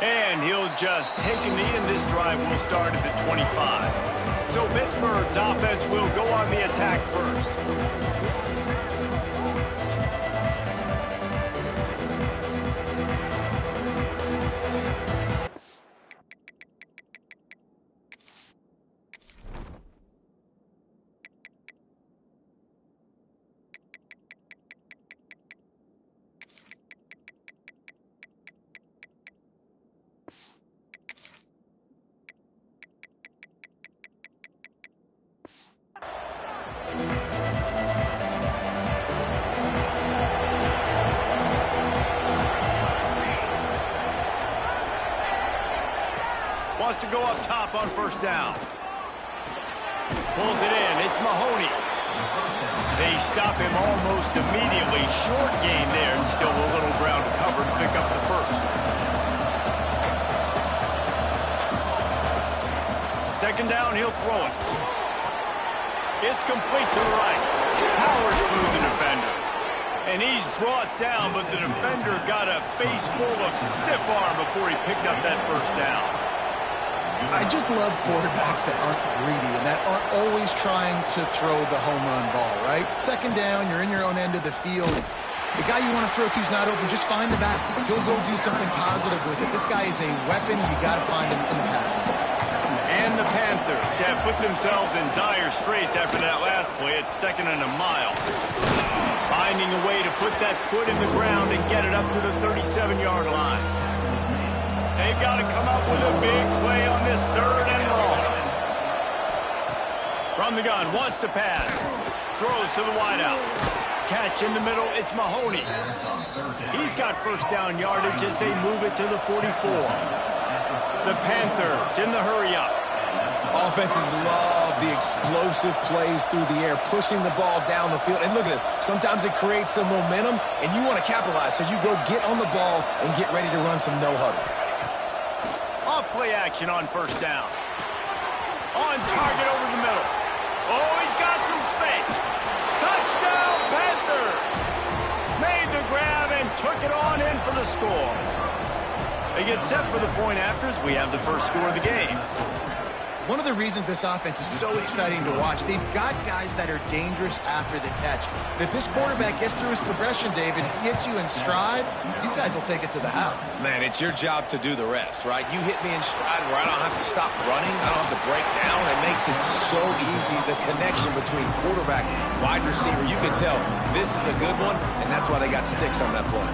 And he'll just take a knee, and this drive will start at the 25. So Pittsburgh's offense will go on the attack first. Wants to go up top on first down. Pulls it in. It's Mahoney. They stop him almost immediately. Short gain there, and still a little ground to cover to pick up the first. Second down, he'll throw it. It's complete to the right. Powers through the defender. And he's brought down, but the defender got a face full of stiff arm before he picked up that first down. I just love quarterbacks that aren't greedy and that aren't always trying to throw the home run ball, right? Second down, you're in your own end of the field. The guy you want to throw to is not open. Just find the back. He'll go do something positive with it. This guy is a weapon. You got to find him in the passing game. And the Panthers have put themselves in dire straits after that last play. It's 2nd and a mile. Finding a way to put that foot in the ground and get it up to the 37-yard line. They've got to come up with a big play on this 3rd and long. From the gun, wants to pass. Throws to the wideout. Catch in the middle, it's Mahoney. He's got first down yardage as they move it to the 44. The Panthers in the hurry-up. Offenses love the explosive plays through the air, pushing the ball down the field. And look at this. Sometimes it creates some momentum, and you want to capitalize. So you go get on the ball and get ready to run some no-huddle. Off-play action on first down. On target over the middle. Oh, he's got some space. Touchdown, Panthers! Made the grab and took it on in for the score. They get set for the point after as we have the first score of the game. One of the reasons this offense is so exciting to watch, they've got guys that are dangerous after the catch. But if this quarterback gets through his progression, David, hits you in stride, these guys will take it to the house. Man, it's your job to do the rest, right? You hit me in stride where I don't have to stop running. I don't have to break down. It makes it so easy, the connection between quarterback, wide receiver. You can tell this is a good one, and that's why they got 6 on that play.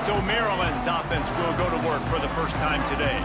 So Maryland's offense will go to work for the first time today.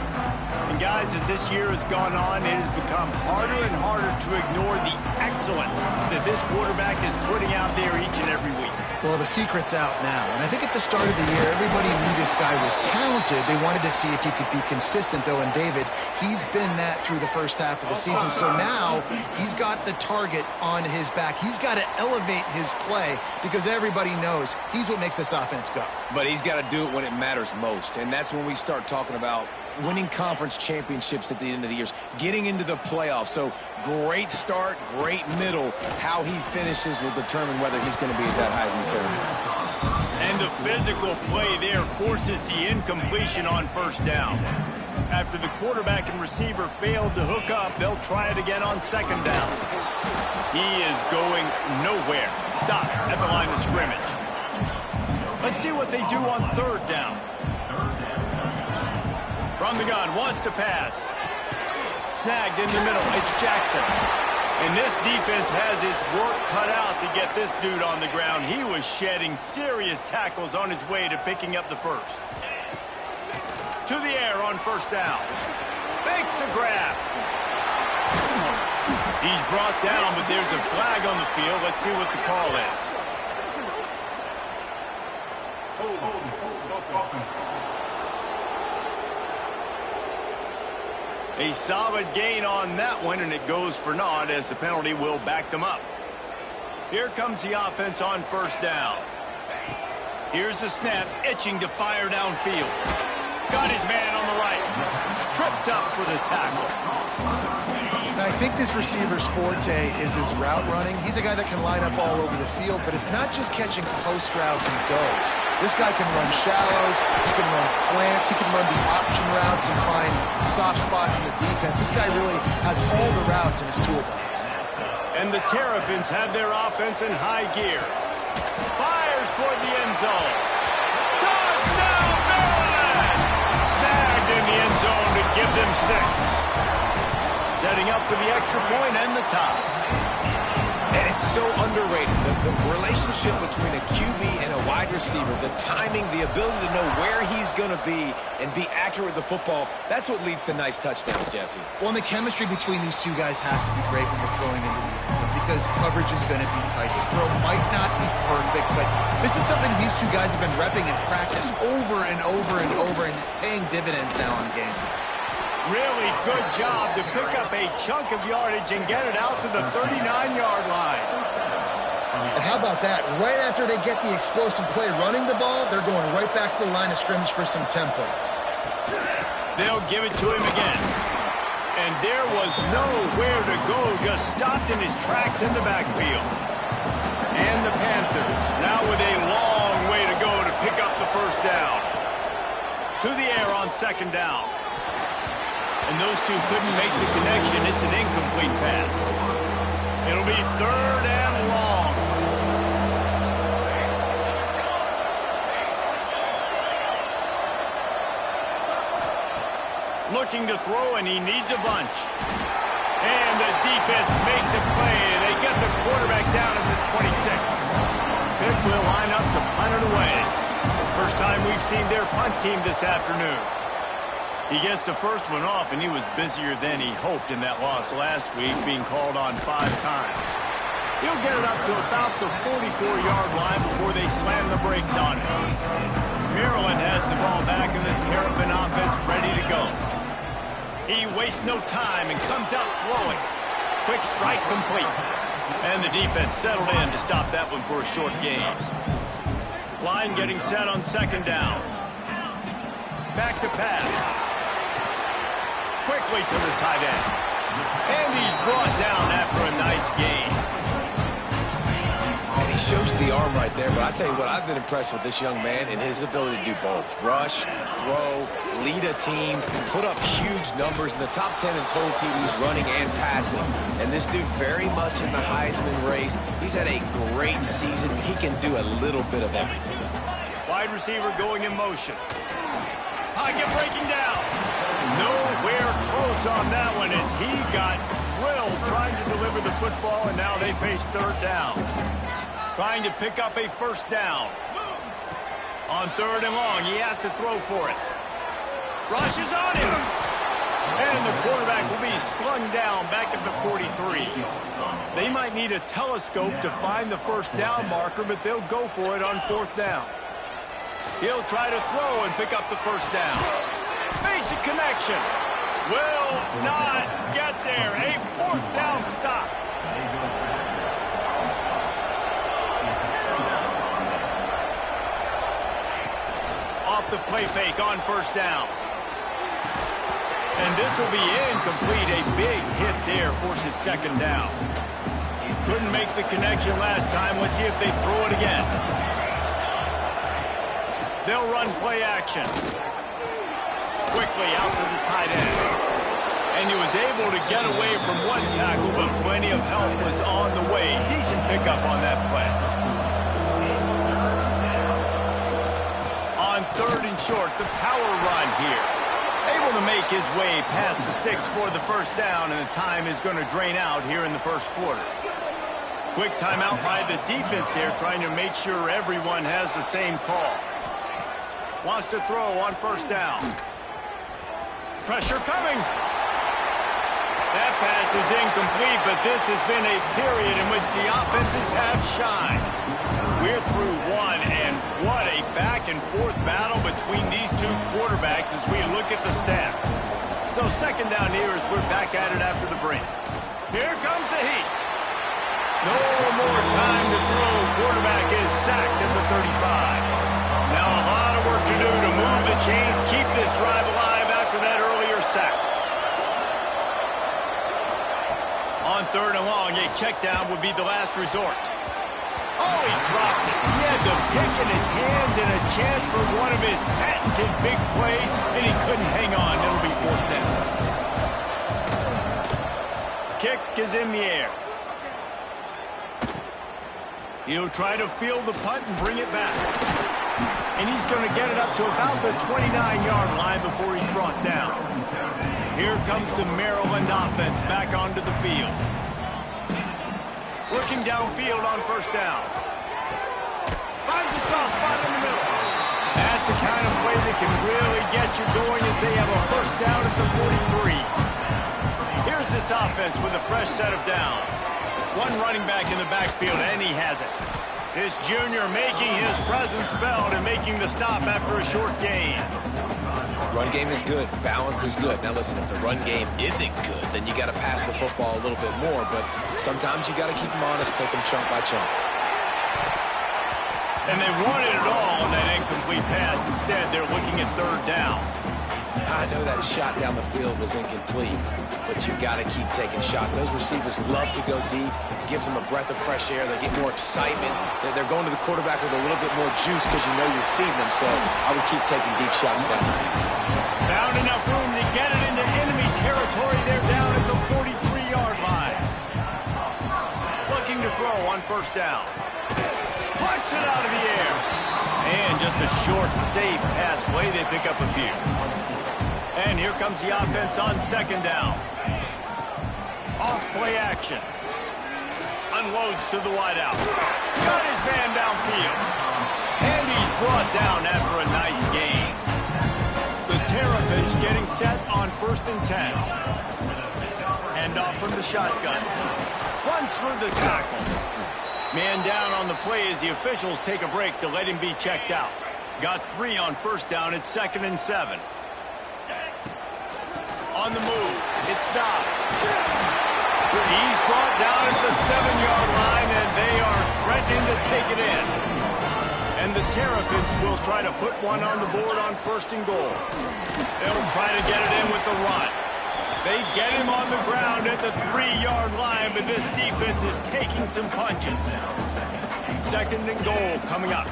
And guys, as this year has gone on, it has become harder and harder to ignore the excellence that this quarterback is putting out there each and every week. Well, the secret's out now. And I think at the start of the year, everybody knew this guy was talented. They wanted to see if he could be consistent, though. And David, he's been that through the first half of the season. So now he's got the target on his back. He's got to elevate his play because everybody knows he's what makes this offense go. But he's got to do it when it matters most. And that's when we start talking about winning conference championships at the end of the year, getting into the playoffs. So great start, great middle. How he finishes will determine whether he's going to be at that Heisman ceremony. And the physical play there forces the incompletion on first down. After the quarterback and receiver failed to hook up, they'll try it again on second down. He is going nowhere. Stop at the line of scrimmage. Let's see what they do on third down. From the gun, wants to pass. Snagged in the middle, it's Jackson. And this defense has its work cut out to get this dude on the ground. He was shedding serious tackles on his way to picking up the first. To the air on first down. Makes the grab. He's brought down, but there's a flag on the field. Let's see what the call is. A solid gain on that one, and it goes for naught as the penalty will back them up. Here comes the offense on first down. Here's the snap, itching to fire downfield. Got his man on the right. Tripped up for the tackle. And I think this receiver's forte is his route running. He's a guy that can line up all over the field, but it's not just catching post routes and goes. This guy can run shallows, he can run slants, he can run the option routes and find soft spots in the defense. This guy really has all the routes in his toolbox. And the Terrapins have their offense in high gear. Fires toward the end zone. Touchdown, Maryland! Snagged in the end zone to give them 6. Setting up for the extra point and the tie. And it's so underrated. The relationship between a QB and a wide receiver, the timing, the ability to know where he's going to be and be accurate with the football, that's what leads to nice touchdowns, Jesse. Well, and the chemistry between these two guys has to be great when they're throwing into the end zone because coverage is going to be tight. The throw might not be perfect, but this is something these two guys have been repping in practice over and over and over, and it's paying dividends now on game day. Really good job to pick up a chunk of yardage and get it out to the 39-yard line. And how about that? Right after they get the explosive play running the ball, they're going right back to the line of scrimmage for some tempo. They'll give it to him again. And there was nowhere to go, just stopped in his tracks in the backfield. And the Panthers now with a long way to go to pick up the first down. To the air on second down. And those two couldn't make the connection. It's an incomplete pass. It'll be third and long. Looking to throw, and he needs a bunch. And the defense makes a play. They get the quarterback down at the 26. Pitt will line up to punt it away. First time we've seen their punt team this afternoon. He gets the first one off, and he was busier than he hoped in that loss last week, being called on 5 times. He'll get it up to about the 44-yard line before they slam the brakes on it. Maryland has the ball back, and the Terrapin offense ready to go. He wastes no time and comes out throwing. Quick strike complete. And the defense settled in to stop that one for a short gain. Line getting set on second down. Back to pass. Quickly to the tight end. And he's brought down after a nice gain. And he shows you the arm right there, but I tell you what, I've been impressed with this young man and his ability to do both. Rush, throw, lead a team, put up huge numbers in the top 10 in total TDs running and passing. And this dude very much in the Heisman race. He's had a great season. He can do a little bit of everything. Wide receiver going in motion. Pocket breaking down. Nowhere close on that one as he got drilled trying to deliver the football, and now they face third down. Trying to pick up a first down. On third and long, he has to throw for it. Rush is on him. And the quarterback will be slung down back at the 43. They might need a telescope to find the first down marker, but they'll go for it on fourth down. He'll try to throw and pick up the first down. Makes a connection. Will not get there. A fourth down stop. Off the play fake on first down. And this will be incomplete. A big hit there forces second down. Couldn't make the connection last time. Let's see if they throw it again. They'll run play action. Quickly out to the tight end. And he was able to get away from one tackle, but plenty of help was on the way. Decent pickup on that play. On third and short, the power run here. Able to make his way past the sticks for the first down, and the time is going to drain out here in the first quarter. Quick timeout by the defense there, trying to make sure everyone has the same call. Wants to throw on first down. Pressure coming. That pass is incomplete, but this has been a period in which the offenses have shined. We're through one, and what a back-and-forth battle between these two quarterbacks as we look at the stats. So second down here as we're back at it after the break. Here comes the heat. No more time to throw. Quarterback is sacked at the 35. Now a lot of work to do to move the chains, keep this drive alive after that earlier sack. 3rd and long, a check down would be the last resort. Oh, he dropped it. He had the pick in his hands and a chance for one of his patented big plays, and he couldn't hang on. It'll be 4th down. Kick is in the air. He'll try to field the punt and bring it back. And he's going to get it up to about the 29-yard line before he's brought down. Here comes the Maryland offense back onto the field. Looking downfield on 1st down. Finds a soft spot in the middle. That's the kind of play that can really get you going as they have a 1st down at the 43. Here's this offense with a fresh set of downs. One running back in the backfield, and he has it. This junior making his presence felt and making the stop after a short gain. Run game is good. Balance is good. Now, listen, if the run game isn't good, then you got to pass the football a little bit more. But sometimes you got to keep them honest, take them chunk by chunk. And they wanted it all on that incomplete pass. Instead, they're looking at 3rd down. I know that shot down the field was incomplete, but you got to keep taking shots. Those receivers love to go deep. It gives them a breath of fresh air. They get more excitement. They're going to the quarterback with a little bit more juice because you know you're feeding them. So I would keep taking deep shots down the field. Found enough room to get it into enemy territory. They're down at the 43-yard line. Looking to throw on 1st down. Plucks it out of the air. And just a short, safe pass play. They pick up a few. And here comes the offense on 2nd down. Off play action. Unloads to the wideout. Got his man downfield. And he's brought down after a nice gain. The Terrapins getting set on 1st and 10. Hand off from the shotgun. Runs through the tackle. Man down on the play as the officials take a break to let him be checked out. Got 3 on 1st down. It's 2nd and 7. On the move, it's Dobbs. He's brought down at the 7-yard line, and they are threatening to take it in. And the Terrapins will try to put one on the board on 1st and goal. They'll try to get it in with the run. They get him on the ground at the 3-yard line, but this defense is taking some punches. 2nd and goal coming up.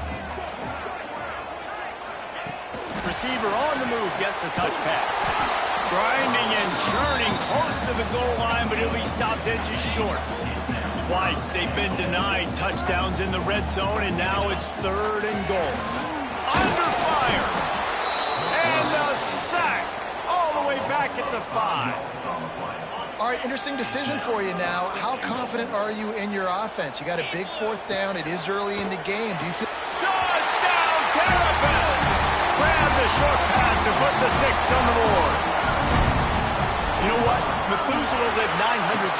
Receiver on the move gets the touch pass. Grinding and churning close to the goal line, but he'll be stopped inches short. Twice they've been denied touchdowns in the red zone, and now it's 3rd and goal. Under fire. And a sack all the way back at the 5. All right, interesting decision for you now. How confident are you in your offense? You got a big 4th down. It is early in the game. Do you feel... Touchdown, Terrapins! Grab the short pass to put the 6 on the board. You know what? Methuselah lived 969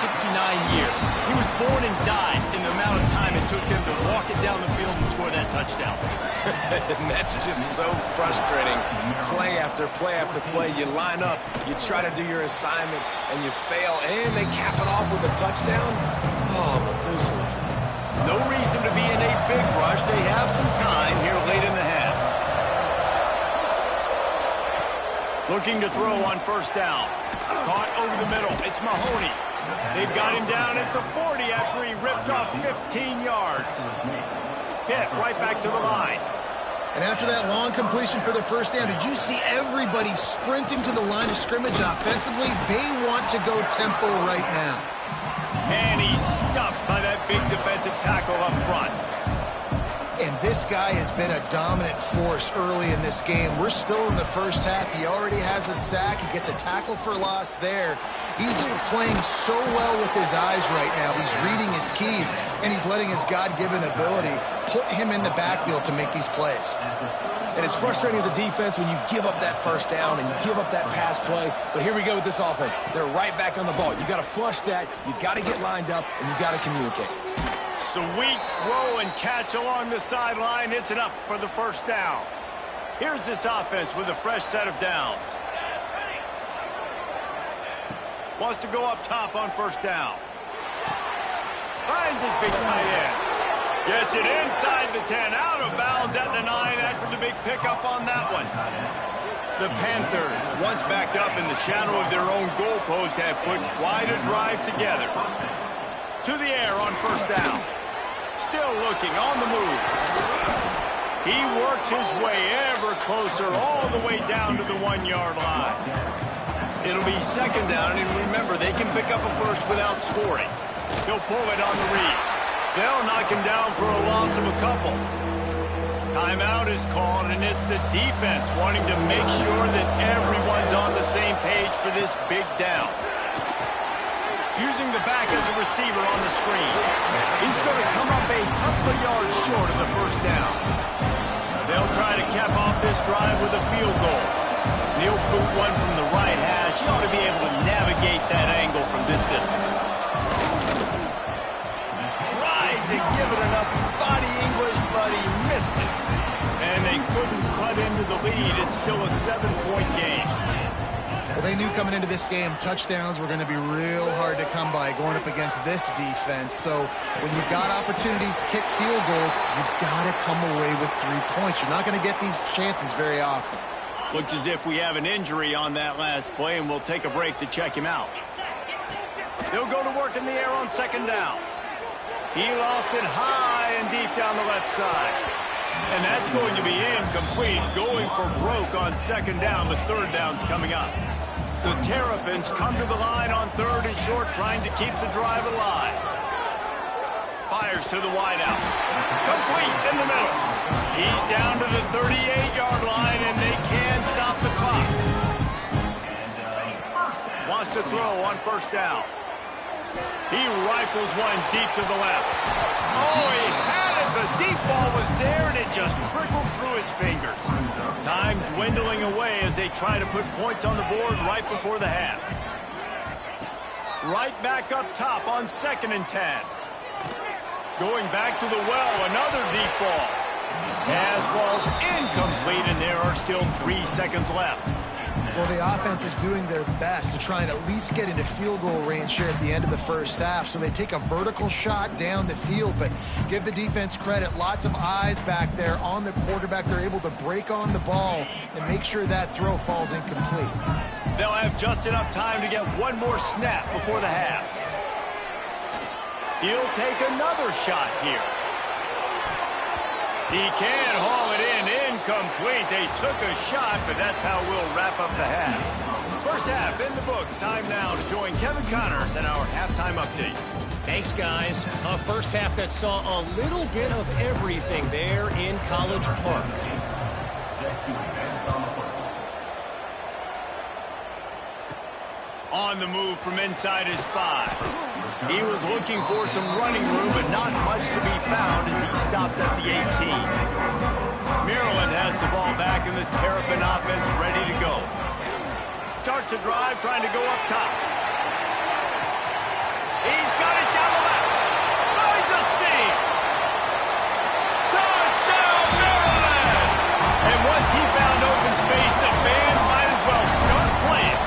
years. He was born and died in the amount of time it took them to walk it down the field and score that touchdown. And that's just so frustrating. Play after play after play. You line up, you try to do your assignment, and you fail, and they cap it off with a touchdown? Oh, Methuselah. No reason to be in a big rush. They have some time here late in the half. Looking to throw on 1st down. Caught over the middle. It's Mahoney. They've got him down at the 40 after he ripped off 15 yards. Hit right back to the line. And after that long completion for the 1st down, did you see everybody sprinting to the line of scrimmage offensively? They want to go tempo right now. And he's stuffed by that big defensive tackle up front. And this guy has been a dominant force early in this game. We're still in the 1st half. He already has a sack. He gets a tackle for loss there. He's playing so well with his eyes right now. He's reading his keys, and he's letting his God-given ability put him in the backfield to make these plays. And it's frustrating as a defense when you give up that 1st down and you give up that pass play. But here we go with this offense. They're right back on the ball. You got to flush that. You got to get lined up, and you got to communicate. Sweet throw and catch along the sideline. It's enough for the 1st down. Here's this offense with a fresh set of downs. Wants to go up top on 1st down. Finds his big tight end. Gets it inside the 10, out of bounds at the 9 after the big pickup on that one. The Panthers, once backed up in the shadow of their own goalpost, have put quite a drive together. To the air on first down. Still looking on the move. He works his way ever closer all the way down to the 1-yard line. It'll be second down, and remember, they can pick up a first without scoring. He'll pull it on the read. They'll knock him down for a loss of a couple. Timeout is called, and it's the defense wanting to make sure that everyone's on the same page for this big down. Using the back as a receiver on the screen. He's going to come up a couple of yards short of the first down. They'll try to cap off this drive with a field goal. He'll boot one from the right hash. He ought to be able to navigate that angle from this distance. Tried to give it enough body English, but he missed it. And they couldn't cut into the lead. It's still a 7-point game. Well, they knew coming into this game, touchdowns were going to be real hard to come by going up against this defense. So when you've got opportunities to kick field goals, you've got to come away with 3 points. You're not going to get these chances very often. Looks as if we have an injury on that last play, and we'll take a break to check him out. They'll go to work in the air on second down. He lost it high and deep down the left side. And that's going to be incomplete, going for broke on second down, but third down's coming up. The Terrapins come to the line on third and short, trying to keep the drive alive. Fires to the wideout. Complete in the middle. He's down to the 38-yard line, and they can stop the clock. Wants to throw on first down. He rifles one deep to the left. Oh, he had it. The deep ball was there, and it just trickled through his fingers. Time dwindling away as they try to put points on the board right before the half. Right back up top on 2nd and 10. Going back to the well, another deep ball. Pass falls incomplete, and there are still 3 seconds left. Well, the offense is doing their best to try and at least get into field goal range here at the end of the first half. So they take a vertical shot down the field, but give the defense credit. Lots of eyes back there on the quarterback. They're able to break on the ball and make sure that throw falls incomplete. They'll have just enough time to get one more snap before the half. He'll take another shot here. He can haul it in, incomplete. They took a shot, but that's how we'll wrap up the half. First half in the books. Time now to join Kevin Connors and our halftime update. Thanks, guys. A first half that saw a little bit of everything there in College Park. On the move from inside his 5. He was looking for some running room, but not much to be found as he stopped at the 18. Maryland has the ball back, and the Terrapin offense ready to go. Starts a drive, trying to go up top. He's got it down the left. Oh, it's a seam. Touchdown, Maryland! And once he found open space, the band might as well start playing.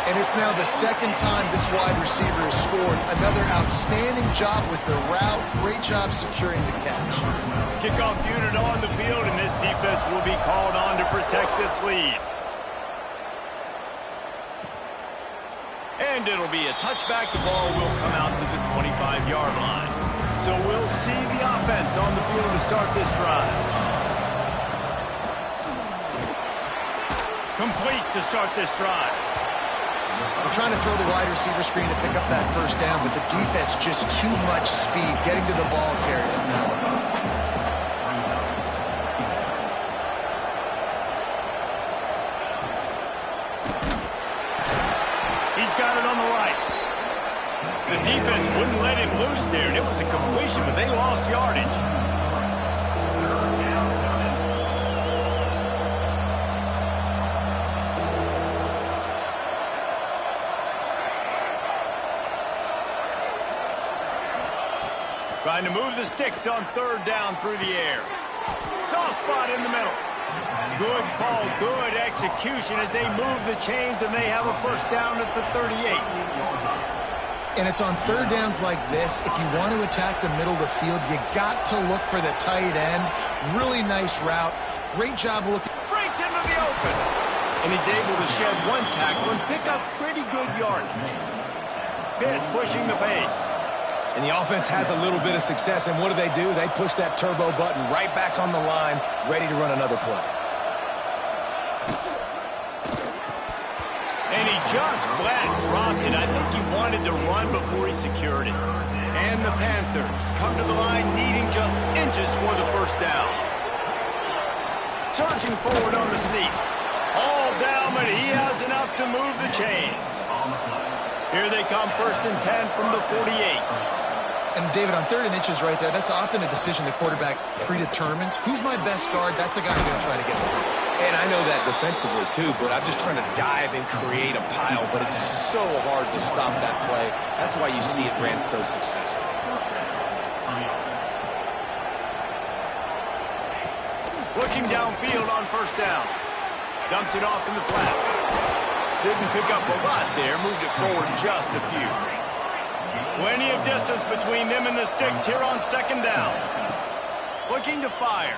And it's now the second time this wide receiver has scored. Another outstanding job with the route. Great job securing the catch. Kickoff unit on the field, and this defense will be called on to protect this lead. And it'll be a touchback. The ball will come out to the 25-yard line. So we'll see the offense on the field to start this drive. Complete to start this drive. We're trying to throw the wide receiver screen to pick up that first down, but the defense just too much speed getting to the ball carrier now. He's got it on the right. The defense wouldn't let him loose there, and it was a completion, but they lost yardage. Trying to move the sticks on third down through the air. Soft spot in the middle. Good call, good execution as they move the chains, and they have a first down at the 38. And it's on third downs like this. If you want to attack the middle of the field, you got to look for the tight end. Really nice route. Great job looking. Breaks into the open. And he's able to shed one tackle and pick up pretty good yardage. Pitt pushing the pace. And the offense has a little bit of success, and what do? They push that turbo button right back on the line, ready to run another play. And he just flat dropped it. I think he wanted to run before he secured it. And the Panthers come to the line needing just inches for the first down. Surging forward on the sneak. All down, but he has enough to move the chains. Here they come, 1st and 10 from the 48. And David, on 3rd and inches right there, that's often a decision the quarterback predetermines. Who's my best guard? That's the guy I'm going to try to get through. And I know that defensively, too, but I'm just trying to dive and create a pile, but it's so hard to stop that play. That's why you see it ran so successfully. Looking downfield on 1st down. Dumps it off in the flats. Didn't pick up a lot there. Moved it forward just a few. Plenty of distance between them and the sticks here on 2nd down. Looking to fire.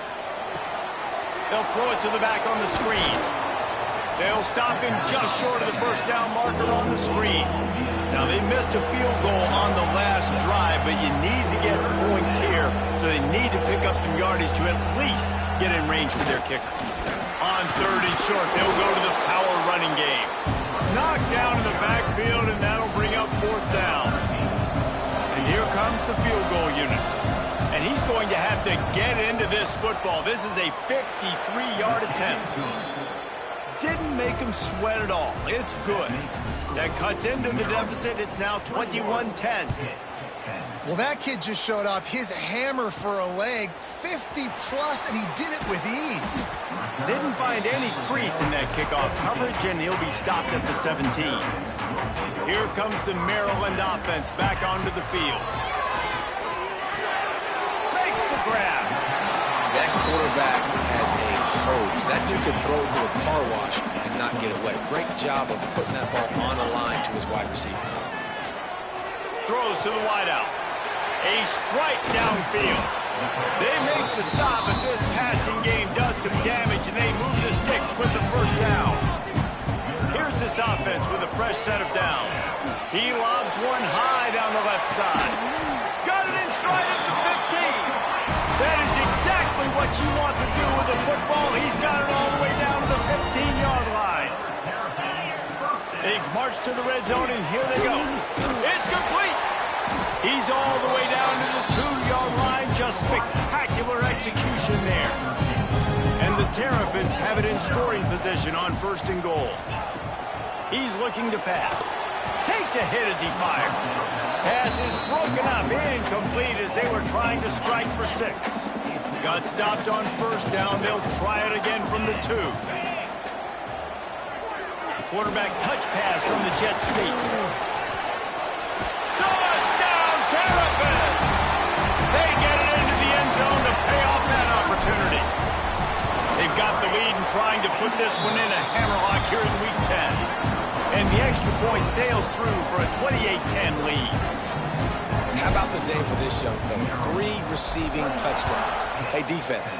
They'll throw it to the back on the screen. They'll stop him just short of the 1st down marker on the screen. Now, they missed a field goal on the last drive, but you need to get points here, so they need to pick up some yardage to at least get in range with their kicker. On 3rd and short, they'll go to the power running game. Knocked down in the backfield, and that'll bring up 4th down. And here comes the field goal unit. And he's going to have to get into this football. This is a 53-yard attempt. Didn't make him sweat at all. It's good. That cuts into the deficit. It's now 21-10. Well, that kid just showed off his hammer for a leg, 50-plus, and he did it with ease. Didn't find any crease in that kickoff coverage, and he'll be stopped at the 17. Here comes the Maryland offense back onto the field. Makes the grab. That quarterback has a hose. That dude could throw it to a car wash and not get away. Great job of putting that ball on the line to his wide receiver. Throws to the wideout. A strike downfield. They make the stop, but this passing game does some damage, and they move the sticks with the 1st down. Here's this offense with a fresh set of downs. He lobs one high down the left side. Got it in stride at the 15. That is exactly what you want to do with the football. He's got it all the way down to the 15-yard line. They march to the red zone, and here they go. It's complete. He's all the way down to the 2-yard line. Just spectacular execution there. And the Terrapins have it in scoring position on 1st and goal. He's looking to pass. Takes a hit as he fires. Pass is broken up, incomplete as they were trying to strike for 6. Got stopped on 1st down. They'll try it again from the 2. Quarterback touch pass from the jet sweep. Touchdown, Terrapins! They get it into the end zone to pay off that opportunity. They've got the lead and trying to put this one in a hammerlock here in Week 10. And the extra point sails through for a 28-10 lead. How about the day for this young fella? 3 receiving touchdowns. Hey, defense,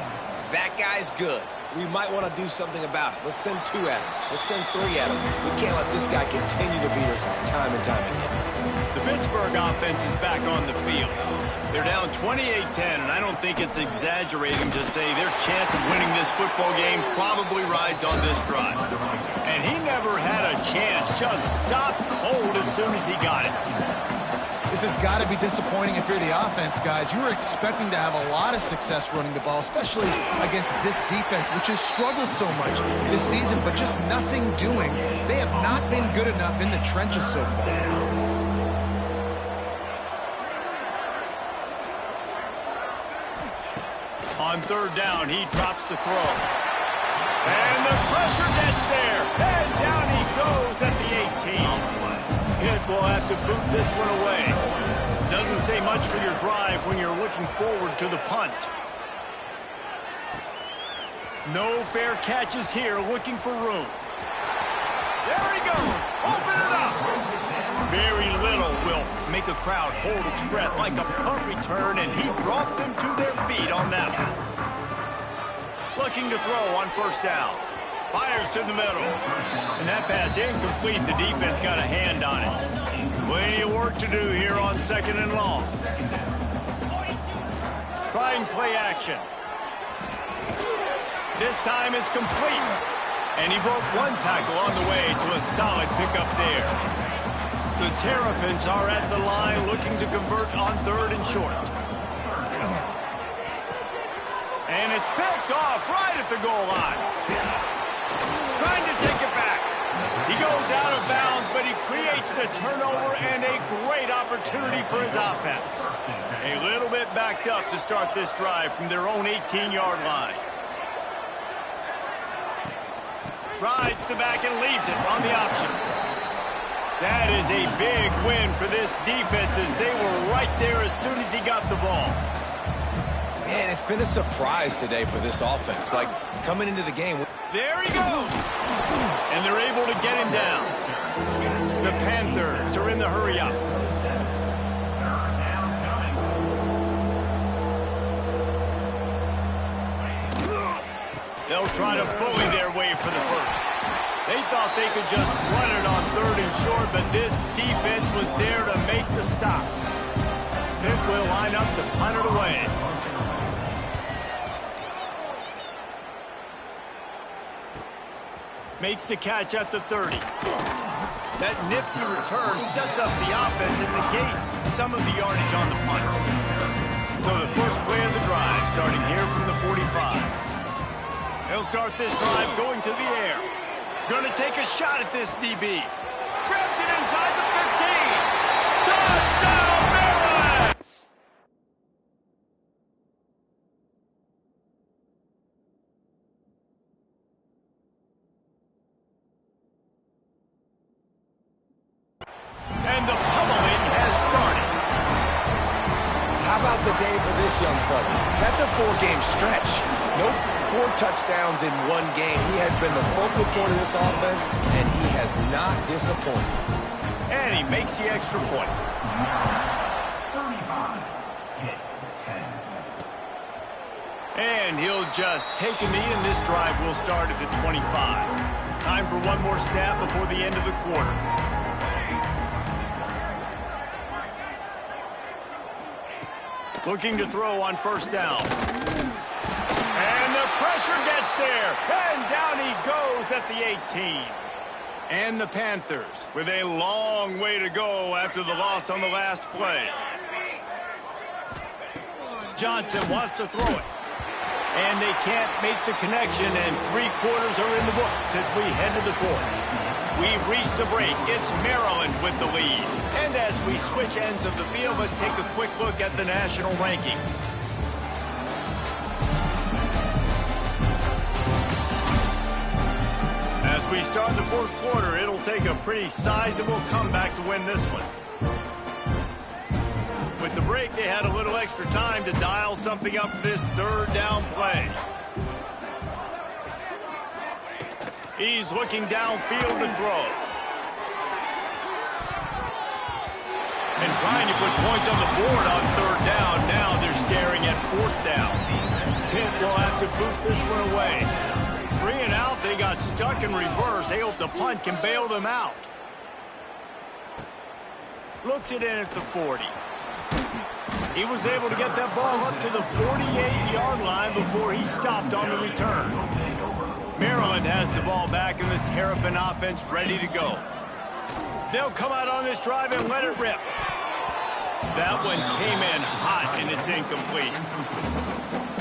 that guy's good. We might want to do something about it. Let's send 2 at him. Let's send 3 at him. We can't let this guy continue to beat us time and time again. The Pittsburgh offense is back on the field. They're down 28-10, and I don't think it's exaggerating to say their chance of winning this football game probably rides on this drive. And he never had a chance, just stopped cold as soon as he got it. This has got to be disappointing if you're the offense, guys. You were expecting to have a lot of success running the ball, especially against this defense, which has struggled so much this season, but just nothing doing. They have not been good enough in the trenches so far. On 3rd down, he drops the throw. And the pressure gets there. And down he goes at the 18. Pitt will have to boot this one away. Doesn't say much for your drive when you're looking forward to the punt. No fair catches here, looking for room. There he goes. Open it up. Very little will make a crowd hold its breath like a punt return, and he brought them to their feet on that one. Looking to throw on 1st down. Fires to the middle. And that pass incomplete. The defense got a hand on it. Plenty of work to do here on 2nd and long. Trying play action. This time it's complete. And he broke one tackle on the way to a solid pickup there. The Terrapins are at the line looking to convert on 3rd and short. And it's picked off right at the goal line. Trying to take it back. He goes out of bounds, but he creates the turnover and a great opportunity for his offense. A little bit backed up to start this drive from their own 18-yard line. Rides the back and leaves it on the option. That is a big win for this defense as they were right there as soon as he got the ball. Man, it's been a surprise today for this offense. Like, coming into the game. There he goes! And they're able to get him down. The Panthers are in the hurry-up. They'll try to bully their way for the first. They thought they could just run it on 3rd and short, but this defense was there to make the stop. Pitt will line up to punt it away. Makes the catch at the 30. That nifty return sets up the offense and negates some of the yardage on the punt. So the first play of the drive starting here from the 45. They'll start this drive going to the air. Going to take a shot at this DB. Grabs it inside the 15. Touchdown, Maryland! And the pummeling has started. How about the day for this young fella? That's a 4-game stretch. Nope, 4 touchdowns in 1 game. He has been the focal point of this offense, and he has not disappointed. And he makes the extra point. 35, hit 10. And he'll just take a knee, and this drive will start at the 25. Time for one more snap before the end of the quarter. Looking to throw on 1st down. And the pressure gets there. And down he goes at the 18. And the Panthers with a long way to go after the loss on the last play. Johnson wants to throw it. And they can't make the connection, and 3 quarters are in the books as we head to the 4th. We've reached the break. It's Maryland with the lead. And as we switch ends of the field, let's take a quick look at the national rankings. As we start the 4th quarter, it'll take a pretty sizable comeback to win this one. With the break, they had a little extra time to dial something up for this 3rd down play. He's looking downfield to throw. And trying to put points on the board on 3rd down. Now they're staring at 4th down. Pitt will have to boot this one away. 3 and out, they got stuck in reverse. They hope the punt can bail them out. Looks it in at the 40. He was able to get that ball up to the 48-yard line before he stopped on the return. Maryland has the ball back and the Terrapin offense ready to go. They'll come out on this drive and let it rip. That one came in hot and it's incomplete.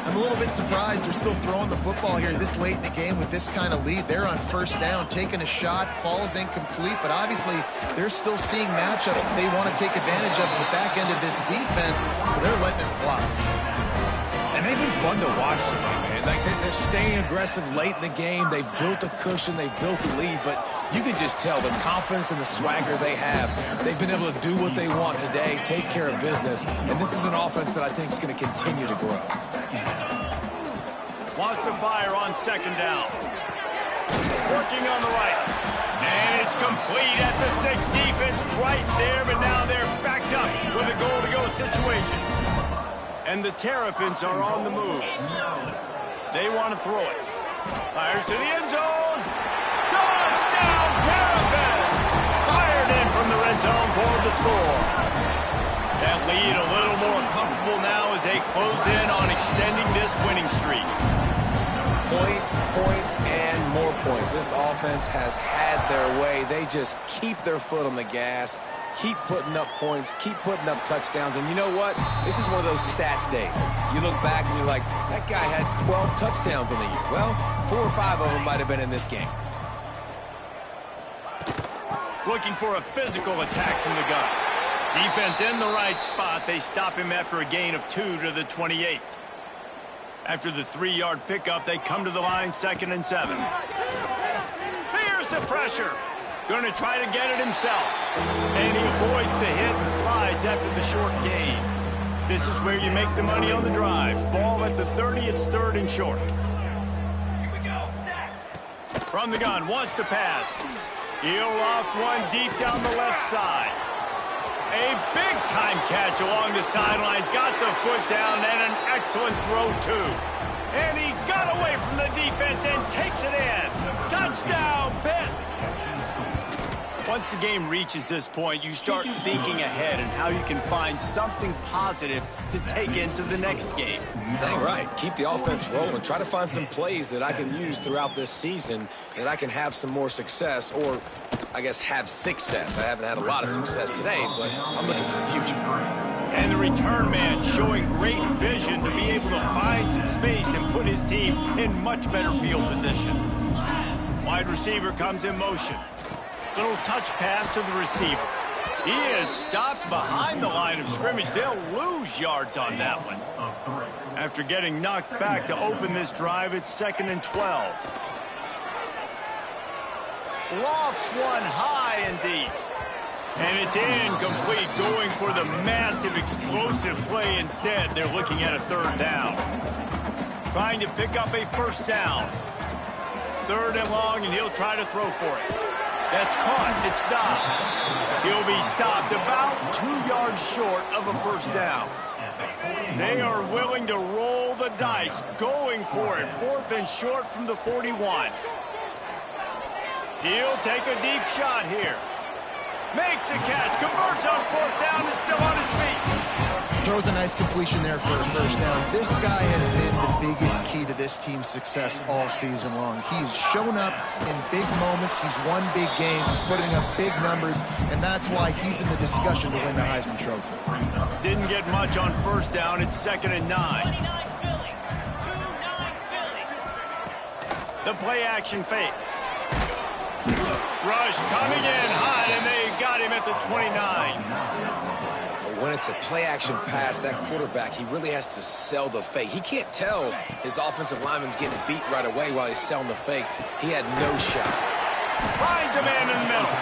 I'm a little bit surprised they're still throwing the football here this late in the game with this kind of lead. They're on 1st down, taking a shot, falls incomplete, but obviously they're still seeing matchups that they want to take advantage of in the back end of this defense, so they're letting it fly. And they've been fun to watch tonight, man. Like, they're staying aggressive late in the game. They've built a cushion. They've built a lead. But you can just tell the confidence and the swagger they have. They've been able to do what they want today, take care of business. And this is an offense that I think is going to continue to grow. Wants to fire on 2nd down. Working on the right. And it's complete at the 6. Defense right there, but now they're backed up with a goal-to-go situation. And the Terrapins are on the move. They want to throw it. Fires to the end zone. Touchdown, Terrapins! Fired in from the red zone for the score. That lead a little more comfortable now as they close in on extending this winning streak. Points, points, and more points. This offense has had their way. They just keep their foot on the gas, keep putting up points, keep putting up touchdowns. And you know what? This is one of those stats days. You look back and you're like, that guy had 12 touchdowns in the year. Well, 4 or 5 of them might have been in this game. Looking for a physical attack from the gun. Defense in the right spot. They stop him after a gain of 2 to the 28. After the 3-yard pickup, they come to the line 2nd and 7. Here's the pressure. Going to try to get it himself. And he avoids the hit and slides after the short gain. This is where you make the money on the drive. Ball at the 30, it's 3rd and short. From the gun, wants to pass. He'll loft one deep down the left side. A big-time catch along the sidelines. Got the foot down and an excellent throw, too. And he got away from the defense and takes it in. Touchdown, Pitt! Once the game reaches this point, you start thinking ahead and how you can find something positive to take into the next game. Dang right. Keep the offense rolling. Try to find some plays that I can use throughout this season that I can have some more success, or I guess have success. I haven't had a lot of success today, but I'm looking for the future. And the return man showing great vision to be able to find some space and put his team in much better field position. Wide receiver comes in motion. Little touch pass to the receiver. He is stopped behind the line of scrimmage. They'll lose yards on that one. After getting knocked back to open this drive, it's 2nd and 12. Lofts one high and deep. And it's incomplete, going for the massive explosive play instead. They're looking at a 3rd down. Trying to pick up a 1st down. 3rd and long, and he'll try to throw for it. That's caught. It's Dobbs. He'll be stopped about 2 yards short of a 1st down. They are willing to roll the dice, going for it. 4th and short from the 41. He'll take a deep shot here. Makes a catch, converts on 4th down, is still on his feet. Throws a nice completion there for a 1st down. This guy has been the biggest key to this team's success all season long. He's shown up in big moments. He's won big games. He's putting up big numbers, and that's why he's in the discussion to win the Heisman Trophy. Didn't get much on 1st down. It's 2nd and 9. The play action fake. Rush coming in hot, and they got him at the 29. When it's a play-action pass, that quarterback, he really has to sell the fake. He can't tell his offensive lineman's getting beat right away while he's selling the fake. He had no shot. Finds a man in the middle.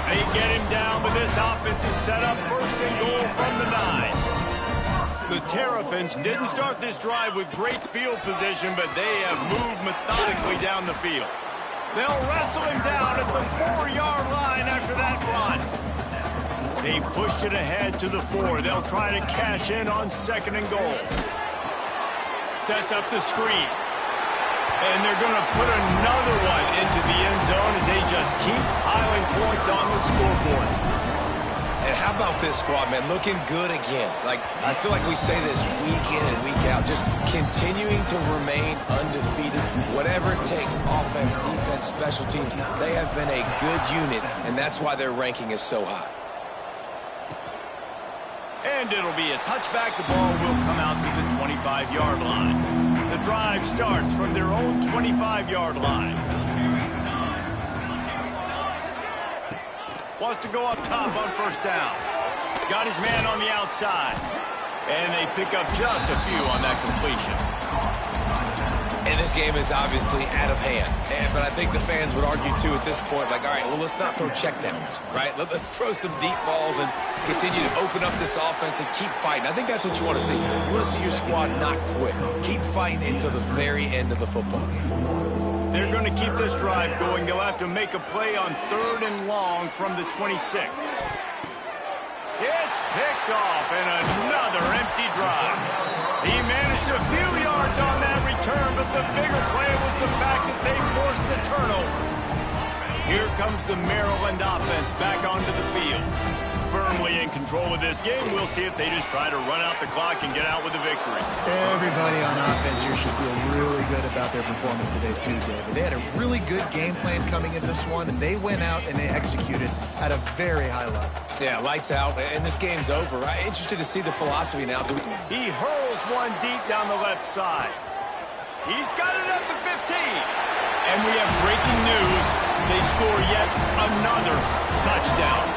They get him down, but this offense is set up 1st and goal from the 9. The Terrapins didn't start this drive with great field position, but they have moved methodically down the field. They'll wrestle him down at the 4-yard line after that run. They pushed it ahead to the 4. They'll try to cash in on 2nd and goal. Sets up the screen. And they're going to put another one into the end zone as they just keep piling points on the scoreboard. And how about this squad, man? Looking good again. Like, I feel like we say this week in and week out, just continuing to remain undefeated. Whatever it takes, offense, defense, special teams, they have been a good unit, and that's why their ranking is so high. And it'll be a touchback. The ball will come out to the 25-yard line. The drive starts from their own 25-yard line. Wants to go up top on 1st down. Got his man on the outside. And they pick up just a few on that completion. And this game is obviously out of hand. But I think the fans would argue, too, at this point, like, all right, well, let's not throw checkdowns, right? Let's throw some deep balls and continue to open up this offense and keep fighting. I think that's what you want to see. You want to see your squad not quit. Keep fighting until the very end of the football game. They're going to keep this drive going. They'll have to make a play on 3rd and long from the 26. It's picked off, and another empty drive. He managed a few yards on that return, but the bigger play was the fact that they forced the turnover. Here comes the Maryland offense back onto the field. Firmly in control of this game. We'll see if they just try to run out the clock and get out with a victory. Everybody on offense here should feel really good about their performance today too, David. They had a really good game plan coming into this one, and they went out and they executed at a very high level. Yeah, lights out, and this game's over. I'm interested to see the philosophy now. He hurls one deep down the left side. He's got it at the 15. And we have breaking news. They score yet another touchdown.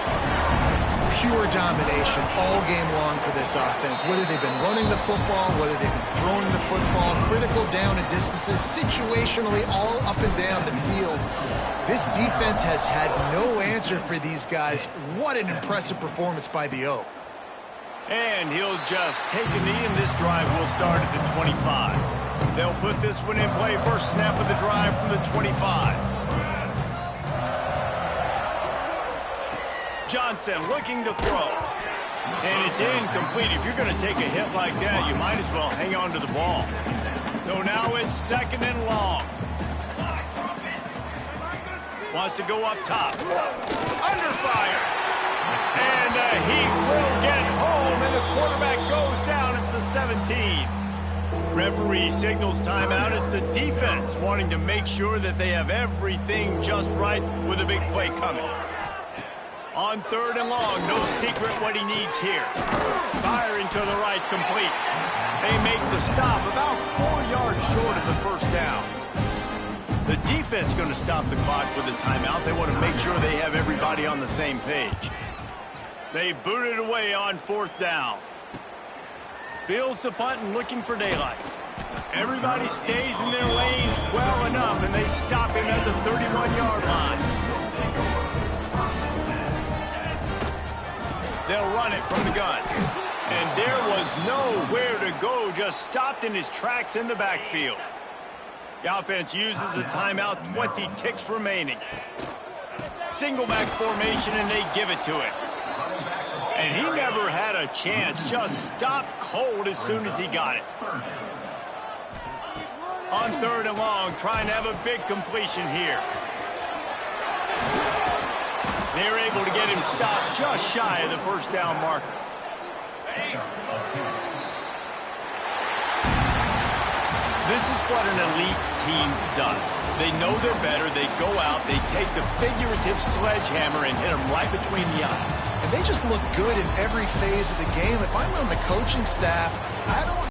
Pure domination all game long for this offense. Whether they've been running the football, whether they've been throwing the football, critical down and distances, situationally all up and down the field. This defense has had no answer for these guys. What an impressive performance by the O. And he'll just take a knee, and this drive will start at the 25. They'll put this one in play. First snap of the drive from the 25. Johnson looking to throw. And it's incomplete. If you're going to take a hit like that, you might as well hang on to the ball. So now it's 2nd and long. Wants to go up top. Under fire. And he will get home, and the quarterback goes down at the 17. Referee signals timeout. It's the defense wanting to make sure that they have everything just right with a big play coming. On 3rd and long, no secret what he needs here. Firing to the right, complete. They make the stop about 4 yards short of the first down. The defense going to stop the clock with a timeout. They want to make sure they have everybody on the same page. They boot it away on 4th down. Fields the punt and looking for daylight. Everybody stays in their lanes well enough, and they stop him at the 31-yard line. They'll run it from the gun. And there was nowhere to go, just stopped in his tracks in the backfield. The offense uses a timeout, 20 ticks remaining. Single back formation, and they give it to him. And he never had a chance, just stopped cold as soon as he got it. On 3rd and long, trying to have a big completion here. They're able to get him stopped just shy of the first down marker. This is what an elite team does. They know they're better. They go out. They take the figurative sledgehammer and hit them right between the eyes. And they just look good in every phase of the game. If I'm on the coaching staff, I don't